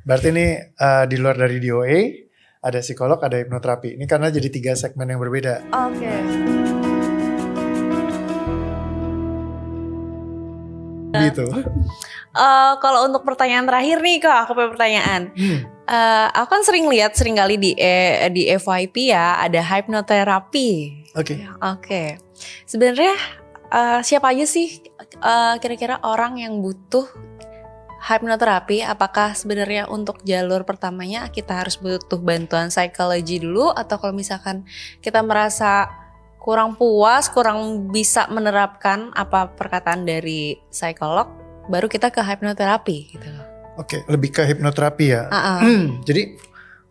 Berarti ini di luar dari DOA, ada psikolog, ada hipnoterapi. Ini karena jadi 3 segmen yang berbeda. Oke. Gitu. Kalau untuk pertanyaan terakhir nih Kak, aku punya pertanyaan. Aku kan sering kali di FYP ya, ada hipnoterapi. Oke. Oke. Sebenarnya siapa aja sih kira-kira orang yang butuh hipnoterapi? Apakah sebenarnya untuk jalur pertamanya kita harus butuh bantuan psikologi dulu, atau kalau misalkan kita merasa kurang puas, kurang bisa menerapkan apa perkataan dari psikolog, baru kita ke hipnoterapi gitu loh. Oke, lebih ke hipnoterapi ya. Jadi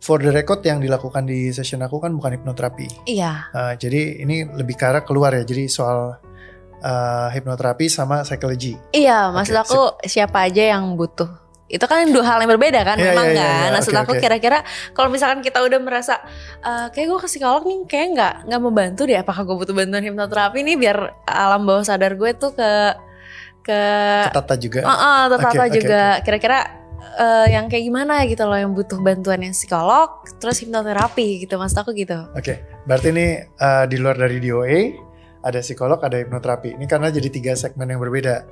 for the record yang dilakukan di session aku kan bukan hipnoterapi. Iya. Jadi ini lebih ke arah keluar ya. Jadi soal hipnoterapi sama psikologi. Iya, maksud aku siapa aja yang butuh. Itu kan dua hal yang berbeda kan, memang kan. Maksud aku kira-kira kalau misalkan kita udah merasa kayak gue ke psikolog nih kayak nggak membantu deh. Apakah gue butuh bantuan hipnoterapi nih biar alam bawah sadar gue tuh ketata juga. Tertata juga. Kira-kira yang kayak gimana gitu loh, yang butuh bantuan yang psikolog, terus hipnoterapi gitu, maksud aku gitu. Oke, berarti ini di luar dari DOA, ada psikolog, ada hipnoterapi. Ini karena jadi 3 segmen yang berbeda.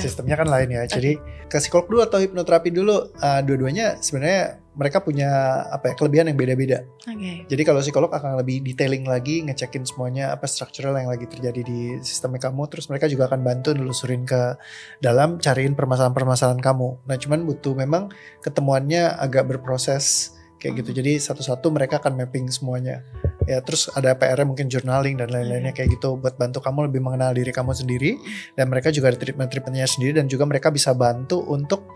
Sistemnya kan lain ya. Jadi ke psikolog dulu atau hipnoterapi dulu, dua-duanya sebenarnya mereka punya kelebihan yang beda-beda. Jadi kalau psikolog akan lebih detailing lagi, ngecekin semuanya apa struktural yang lagi terjadi di sistemnya kamu. Terus mereka juga akan bantu nelusurin ke dalam, cariin permasalahan-permasalahan kamu. Nah cuman butuh memang ketemuannya agak berproses kayak gitu. Jadi satu-satu mereka akan mapping semuanya. Ya terus ada PR-nya mungkin journaling dan lain-lainnya kayak gitu buat bantu kamu lebih mengenal diri kamu sendiri, dan mereka juga ada treatment-treatmentnya sendiri, dan juga mereka bisa bantu untuk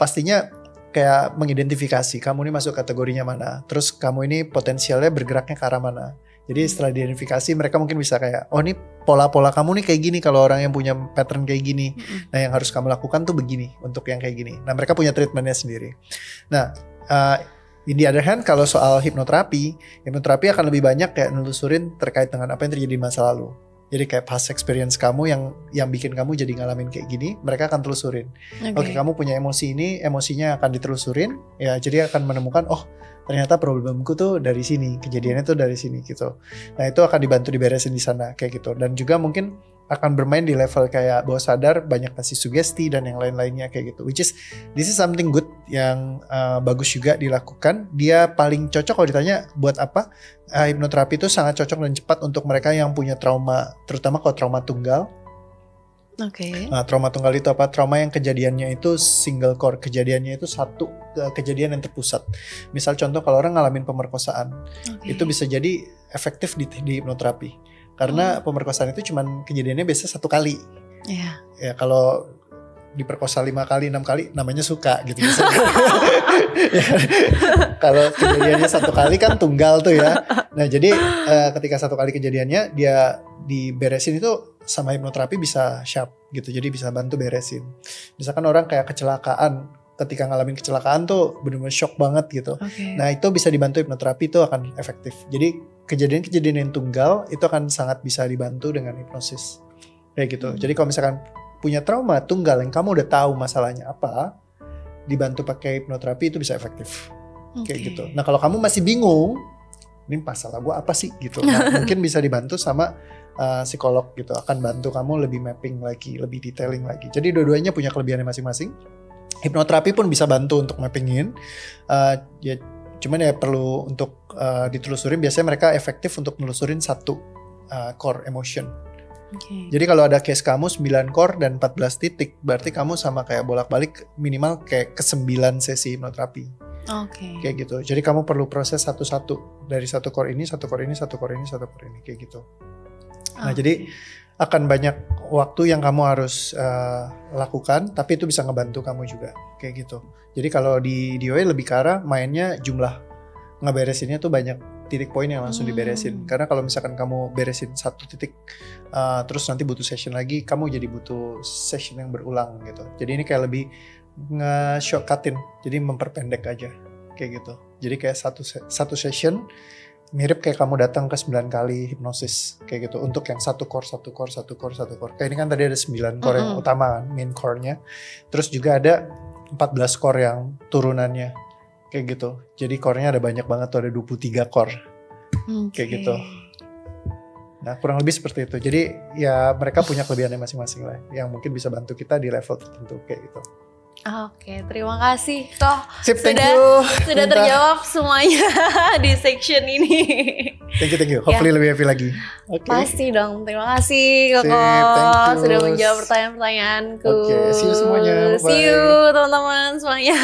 pastinya kayak mengidentifikasi kamu ini masuk kategorinya mana, terus kamu ini potensialnya bergeraknya ke arah mana. Jadi setelah diidentifikasi mereka mungkin bisa kayak, oh ini pola-pola kamu nih kayak gini kalau orang yang punya pattern kayak gini. Nah yang harus kamu lakukan tuh begini untuk yang kayak gini. Nah mereka punya treatmentnya sendiri. Nah in the other hand, kalau soal hipnoterapi akan lebih banyak kayak nelusurin terkait dengan apa yang terjadi di masa lalu. Jadi kayak past experience kamu yang bikin kamu jadi ngalamin kayak gini, mereka akan telusurin. Oke, kamu punya emosi ini, emosinya akan ditelusurin, ya jadi akan menemukan, oh ternyata problemku tuh dari sini, kejadiannya tuh dari sini gitu. Nah itu akan dibantu diberesin di sana kayak gitu. Dan juga mungkin akan bermain di level kayak bawah sadar, banyak kasih sugesti dan yang lain-lainnya kayak gitu. Which is, this is something good yang bagus juga dilakukan. Dia paling cocok kalau ditanya buat apa, hipnoterapi itu sangat cocok dan cepat untuk mereka yang punya trauma, terutama kalau trauma tunggal. Nah, trauma tunggal itu apa? Trauma yang kejadiannya itu single core, kejadiannya itu satu kejadian yang terpusat. Misal contoh kalau orang ngalamin pemerkosaan, itu bisa jadi efektif di hipnoterapi. Karena pemerkosaan itu cuman kejadiannya biasa 1 kali. Ya kalau diperkosa 5 kali, 6 kali namanya suka gitu. Ya, kalau kejadiannya 1 kali kan tunggal tuh ya. Nah jadi ketika 1 kali kejadiannya dia diberesin itu sama hipnoterapi bisa sharp gitu. Jadi bisa bantu beresin. Misalkan orang kayak kecelakaan, ketika ngalamin kecelakaan tuh benar-benar shock banget gitu. Nah itu bisa dibantu hipnoterapi, itu akan efektif. Jadi kejadian-kejadian yang tunggal itu akan sangat bisa dibantu dengan hipnosis kayak gitu. Jadi kalau misalkan punya trauma tunggal yang kamu udah tahu masalahnya apa, dibantu pakai hipnoterapi itu bisa efektif kayak gitu. Nah kalau kamu masih bingung, ini masalah gue apa sih gitu, nah mungkin bisa dibantu sama psikolog gitu, akan bantu kamu lebih mapping lagi, lebih detailing lagi. Jadi dua-duanya punya kelebihannya masing-masing. Hipnoterapi pun bisa bantu untuk mappingin, ya cuman ya perlu untuk ditelusurin. Biasanya mereka efektif untuk nelusurin 1 core emotion. Jadi kalau ada case kamu 9 core dan 14 titik, berarti kamu sama kayak bolak-balik minimal kayak ke 9 sesi hipnoterapi. Kayak gitu. Jadi kamu perlu proses satu-satu dari 1 core ini, 1 core ini, 1 core ini, 1 core ini kayak gitu. Nah jadi akan banyak waktu yang kamu harus lakukan, tapi itu bisa ngebantu kamu juga kayak gitu. Jadi kalau di DOA lebih ke arah mainnya jumlah ngeberesinnya tuh banyak titik poin yang langsung diberesin. Karena kalau misalkan kamu beresin 1 titik terus nanti butuh session lagi, kamu jadi butuh session yang berulang gitu. Jadi ini kayak lebih nge-shortcutin, jadi memperpendek aja kayak gitu. Jadi kayak satu session mirip kayak kamu datang ke 9 kali hipnosis kayak gitu, untuk yang 1 core. Kayak ini kan tadi ada 9 core yang utama kan, main core-nya. Terus juga ada 14 core yang turunannya. Kayak gitu. Jadi core-nya ada banyak banget tuh, ada 23 core. Kayak gitu. Nah kurang lebih seperti itu. Jadi ya mereka punya kelebihannya masing-masing lah. Yang mungkin bisa bantu kita di level tertentu kayak gitu. Oke, terima kasih kok. Sip, thank you. Sudah terjawab semuanya di section ini. Thank you. Hopefully lebih happy lagi. Pasti dong. Terima kasih Koko. Sudah menjawab pertanyaan-pertanyaanku. See you semuanya. Bye-bye. See you teman-teman semuanya.